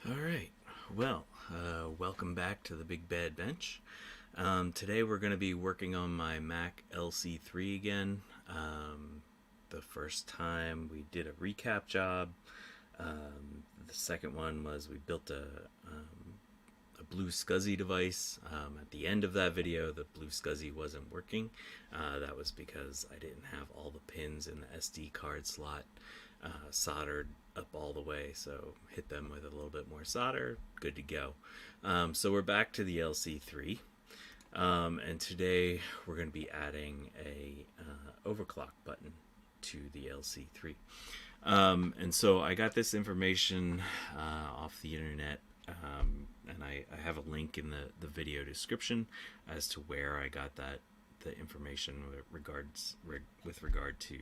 Alright, well, welcome back to the Big Bad Bench. Today we're going to be working on my Mac LC3 again. The first time we did a recap job. The second one was we built a blue SCSI device. At the end of that video, the blue SCSI wasn't working. That was because I didn't have all the pins in the SD card slot soldered up all the way, so hit them with a little bit more solder, good to go. So we're back to the LC3, and today we're going to be adding a overclock button to the LC3. And so I got this information off the internet, and I have a link in the video description as to where I got the information with regard to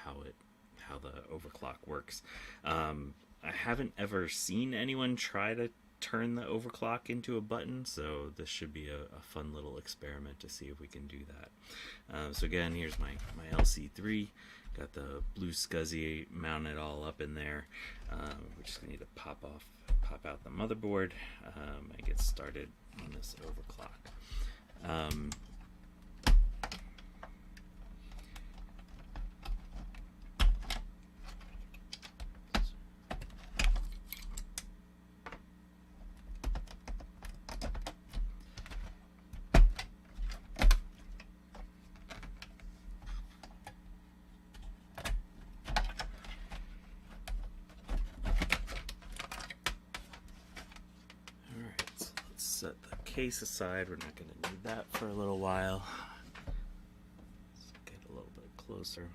how the overclock works. I haven't ever seen anyone try to turn the overclock into a button, so this should be a fun little experiment to see if we can do that. So again, here's my LC3. Got the blue SCSI mounted all up in there. We just need to pop out the motherboard and get started on this overclock. Set the case aside. We're not going to need that for a little while. Let's get a little bit closer.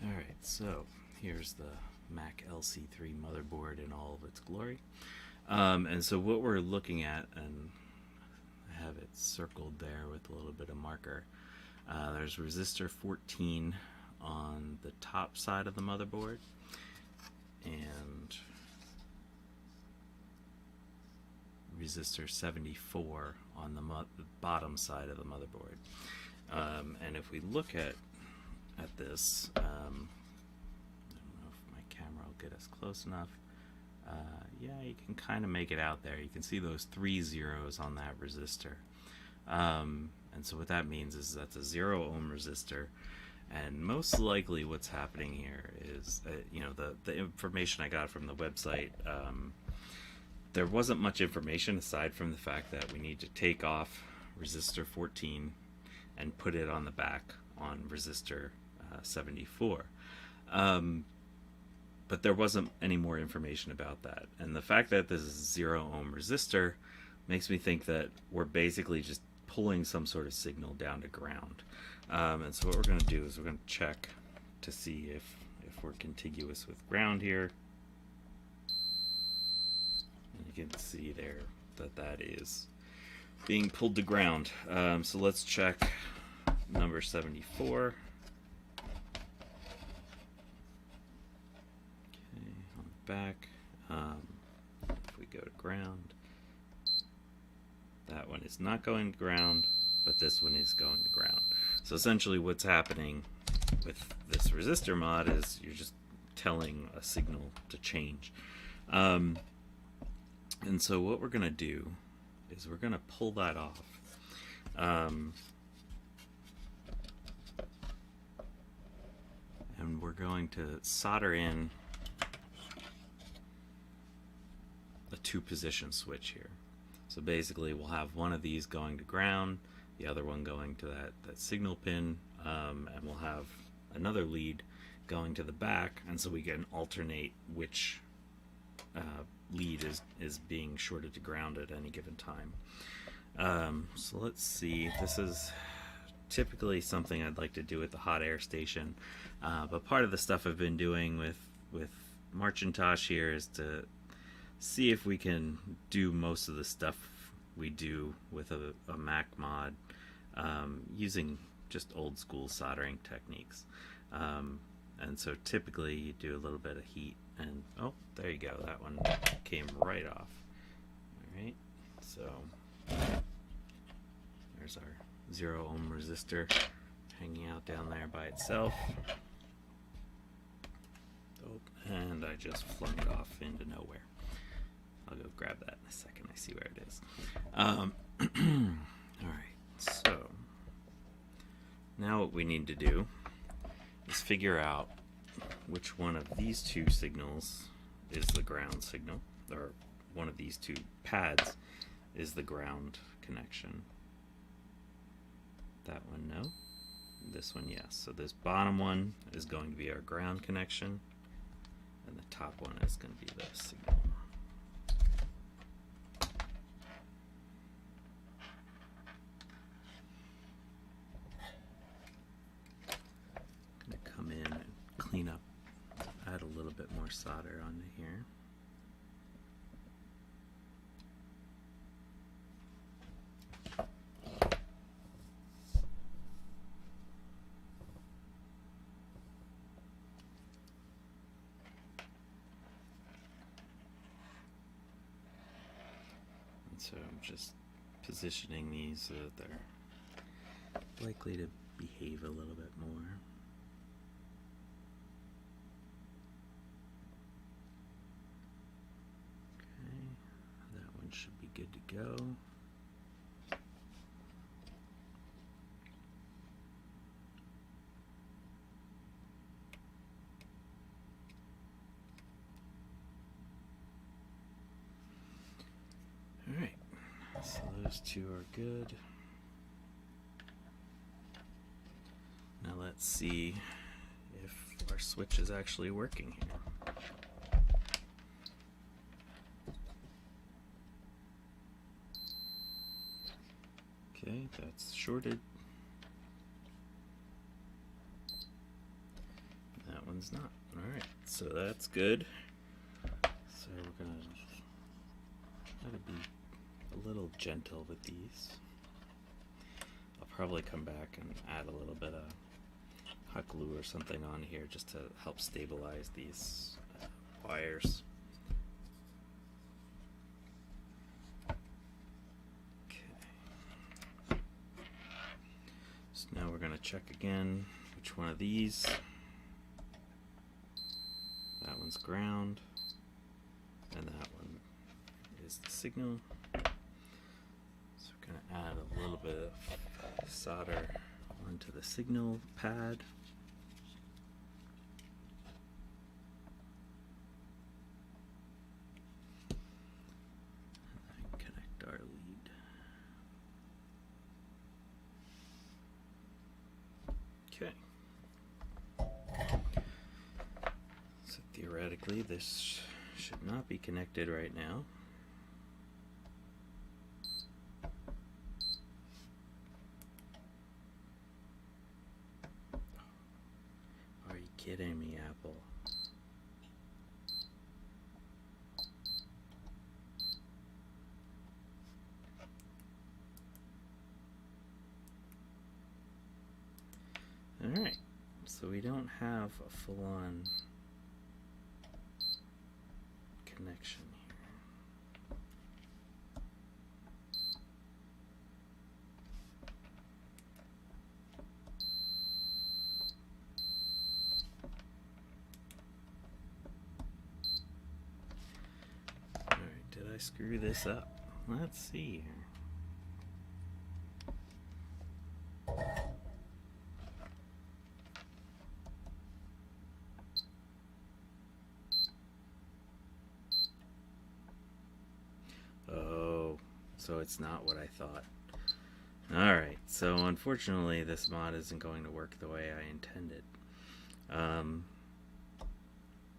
Alright, so here's the Mac LC3 motherboard in all of its glory. And so what we're looking at, and I have it circled there with a little bit of marker, there's resistor 14 on the top side of the motherboard, and resistor 74 on the bottom side of the motherboard. And if we look at this, I don't know if my camera will get us close enough. Yeah, you can kind of make it out there. You can see those 3 zeros on that resistor. And so what that means is that's a 0 ohm resistor. And most likely what's happening here is, the information I got from the website, there wasn't much information aside from the fact that we need to take off resistor 14 and put it on the back on resistor 74. But there wasn't any more information about that. And the fact that this is a 0 ohm resistor makes me think that we're basically just pulling some sort of signal down to ground. And so what we're going to do is we're going to check to see if we're contiguous with ground here. You can see there that is being pulled to ground. So let's check number 74. Okay, on the back, if we go to ground, that one is not going to ground, but this one is going to ground. So essentially what's happening with this resistor mod is you're just telling a signal to change. And so what we're going to do is we're going to pull that off. And we're going to solder in a 2-position switch here. So basically we'll have one of these going to ground, the other one going to that signal pin, and we'll have another lead going to the back, and so we can alternate which lead is being shorted to ground at any given time. So let's see, this is typically something I'd like to do at the hot air station, but part of the stuff I've been doing with Marcintosh here is to see if we can do most of the stuff we do with a Mac mod using just old school soldering techniques. And so typically you do a little bit of heat, and oh, there you go, that one came right off. Alright, so there's our 0 ohm resistor hanging out down there by itself. Oh, and I just flung it off into nowhere. I'll go grab that in a second. I see where it is. Alright, so now what we need to do is figure out which one of these two signals is the ground signal, or one of these two pads is the ground connection. That one, no. This one, yes. So this bottom one is going to be our ground connection, and the top one is going to be the signal. I'm going to come in and clean up, add a little bit more solder onto here. So I'm just positioning these so that they're likely to behave a little bit more. Okay, that one should be good to go. Alright, so those two are good. Now let's see if our switch is actually working here. Okay, that's shorted. That one's not. Alright, so that's good. So we're gonna try to be a little gentle with these. I'll probably come back and add a little bit of hot glue or something on here just to help stabilize these wires. Okay. So now we're going to check again which one of these. That one's ground, and that one is the signal. So we're going to add a little bit of solder onto the signal pad. And then connect our lead. Okay. So theoretically this should not be connected right now. Are you kidding me, Apple? Alright, so we don't have a full-on connection here. Alright, did I screw this up? Let's see here. Oh, so it's not what I thought. Alright, so unfortunately this mod isn't going to work the way I intended.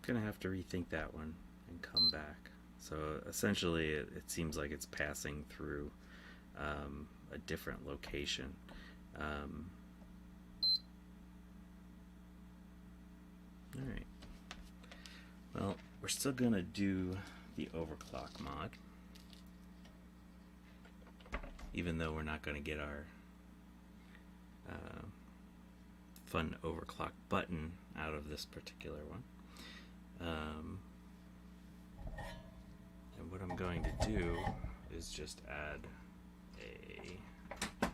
Gonna have to rethink that one and come back. So essentially it seems like it's passing through a different location. Alright, well, we're still gonna do the overclock mod, even though we're not going to get our fun overclock button out of this particular one. And what I'm going to do is just add a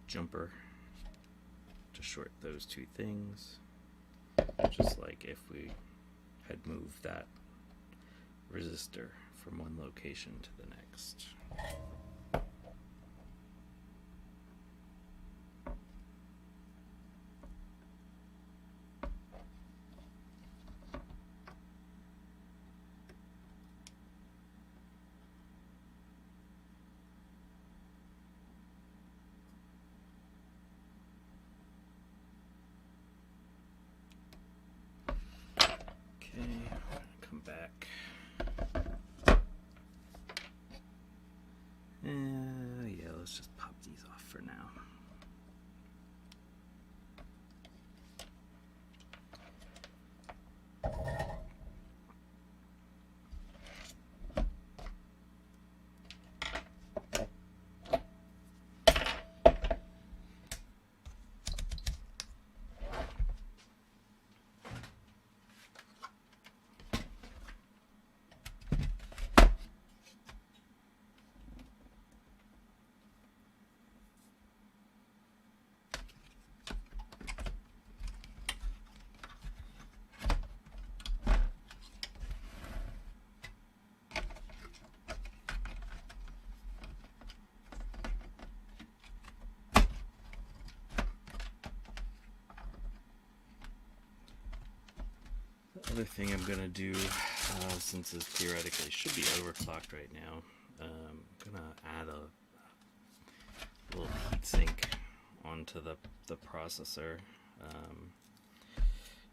jumper to short those two things. And just like if we had moved that resistor from one location to the next. Come back. Yeah, let's just pop these off for now. The other thing I'm gonna do, since it theoretically should be overclocked right now, I'm gonna add a little heatsink onto the processor.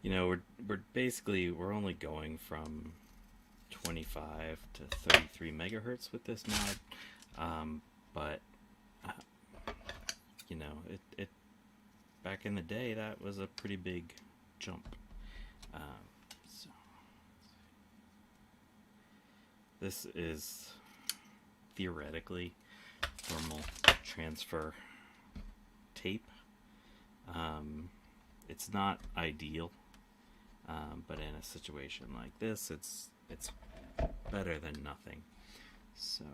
You know, we're only going from 25 to 33 megahertz with this mod, but you know, it back in the day that was a pretty big jump. So this is theoretically normal transfer tape. It's not ideal, but in a situation like this, it's better than nothing. So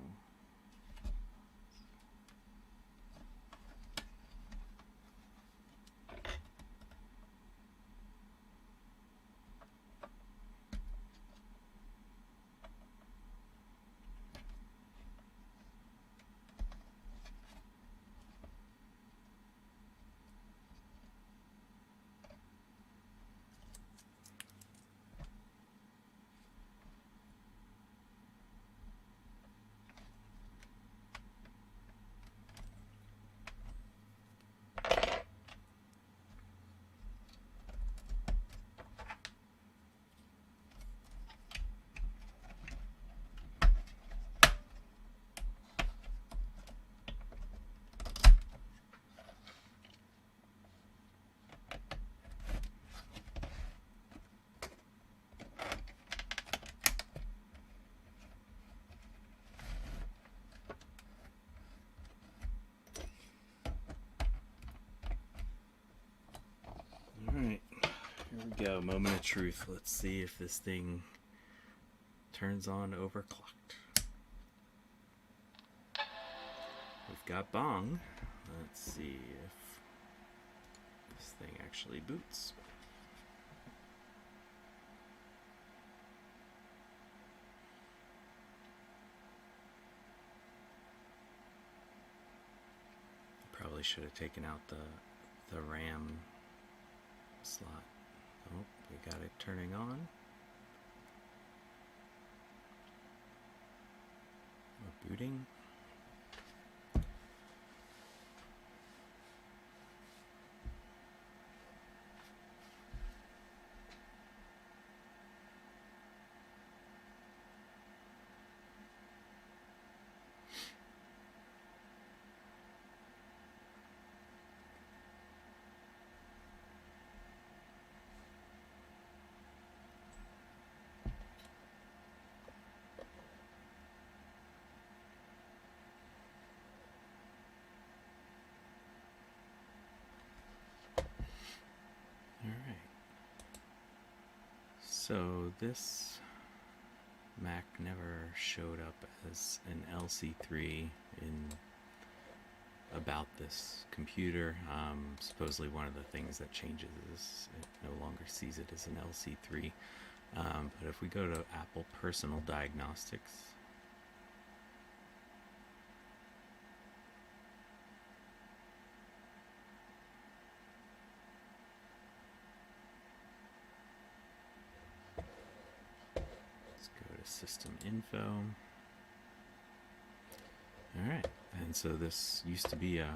alright, here we go, moment of truth. Let's see if this thing turns on overclocked. We've got bong. Let's see if this thing actually boots. Probably should have taken out the RAM slot. Oh, we got it turning on. We're booting. Alright. So this Mac never showed up as an LC3 in about this computer. Supposedly one of the things that changes is it no longer sees it as an LC3. But if we go to Apple Personal Diagnostics, let's go to System Info. Alright, and so this used to be a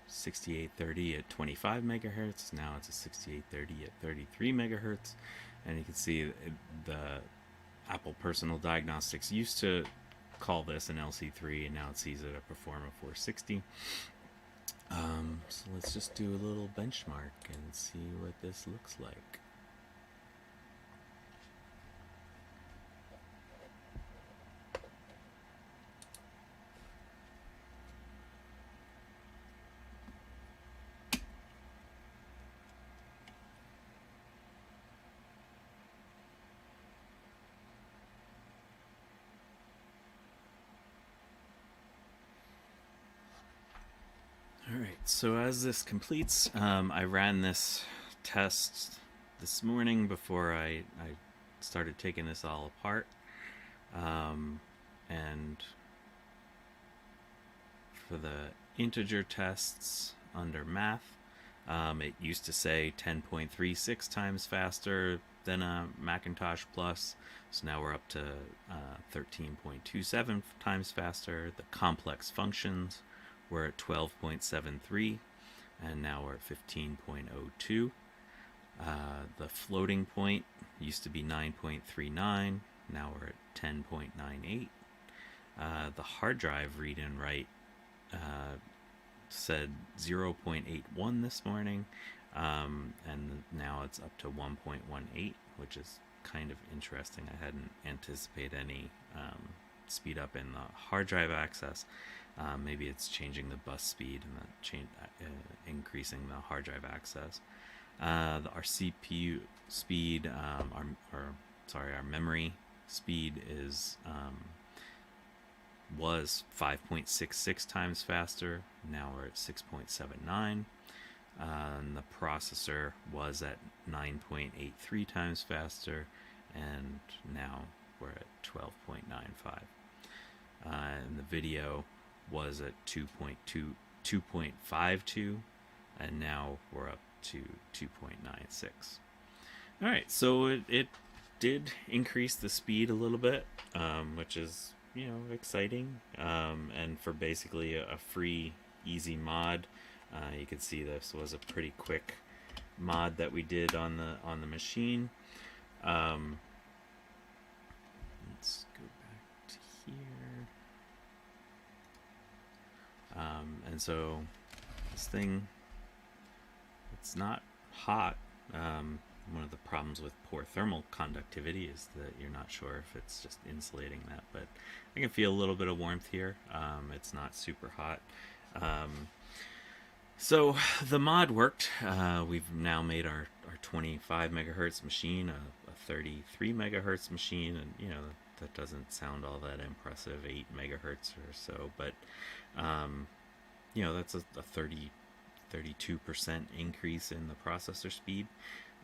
6830 at 25 megahertz. Now it's a 6830 at 33 megahertz. And you can see the Apple Personal Diagnostics used to call this an LC3, and now it sees it a Performa 460. So let's just do a little benchmark and see what this looks like. Alright, so as this completes, I ran this test this morning before I started taking this all apart. And for the integer tests under math, it used to say 10.36 times faster than a Macintosh Plus. So now we're up to 13.27 times faster. The complex functions were at 12.73, and now we're at 15.02. The floating point used to be 9.39, now we're at 10.98. The hard drive read and write said 0.81 this morning, and now it's up to 1.18, which is kind of interesting. I hadn't anticipated any speed up in the hard drive access. Maybe it's changing the bus speed and increasing the hard drive access. Our CPU speed, our memory speed was 5.66 times faster. Now we're at 6.79. And the processor was at 9.83 times faster, and now we're at 12.95. And the video was at 2.52, and now we're up to 2.96. Alright, so it did increase the speed a little bit, which is, exciting. And for basically a free, easy mod, you can see this was a pretty quick mod that we did on the machine. Let's go back to here. And so this thing, it's not hot. One of the problems with poor thermal conductivity is that you're not sure if it's just insulating that, but I can feel a little bit of warmth here. It's not super hot. So the mod worked. We've now made our 25 megahertz machine a 33 megahertz machine, and that doesn't sound all that impressive, 8 megahertz or so, but that's a 32% increase in the processor speed.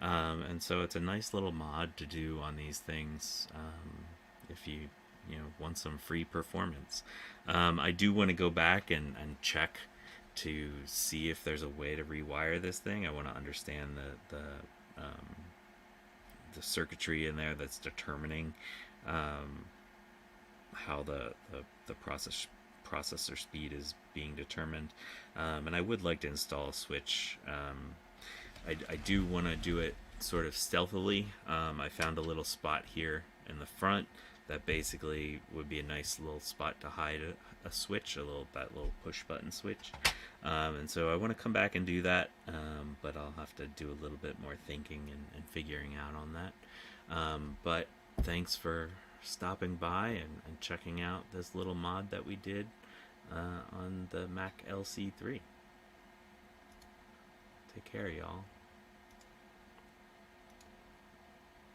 And so it's a nice little mod to do on these things if you want some free performance. I do want to go back and check to see if there's a way to rewire this thing. I want to understand the circuitry in there that's determining how the processor speed is being determined. And I would like to install a switch. I do want to do it sort of stealthily. I found a little spot here in the front that basically would be a nice little spot to hide a switch, that little push button switch. And so I want to come back and do that, but I'll have to do a little bit more thinking and figuring out on that. But thanks for stopping by and checking out this little mod that we did on the Mac LC3. Take care, y'all.